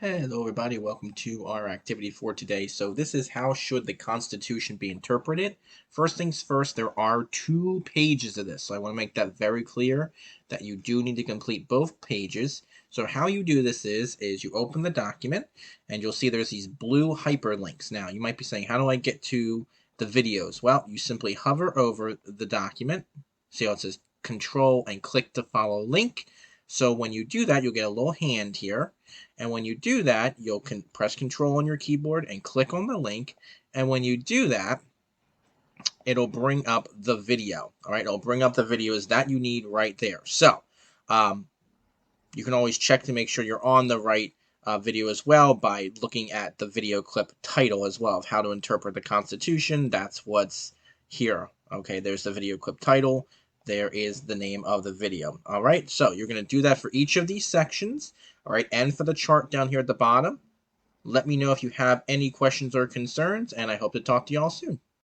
Hello, everybody. Welcome to our activity for today. So this is how should the Constitution be interpreted. First things first, there are 2 pages of this. So I want to make that very clear that you do need to complete both pages. So how you do this is you open the document and you'll see there's these blue hyperlinks. Now you might be saying, how do I get to the videos? Well, you simply hover over the document. See how it says control and click to follow link. So when you do that, you'll get a little hand here. And when you do that, you'll press Control on your keyboard and click on the link. And when you do that, it'll bring up the video. All right, it'll bring up the videos that you need right there. So you can always check to make sure you're on the right video as well by looking at the video clip title as well of how to interpret the Constitution. That's what's here. Okay, there's the video clip title. There is the name of the video. All right, so you're going to do that for each of these sections. All right, and for the chart down here at the bottom. Let me know if you have any questions or concerns, and I hope to talk to y'all soon.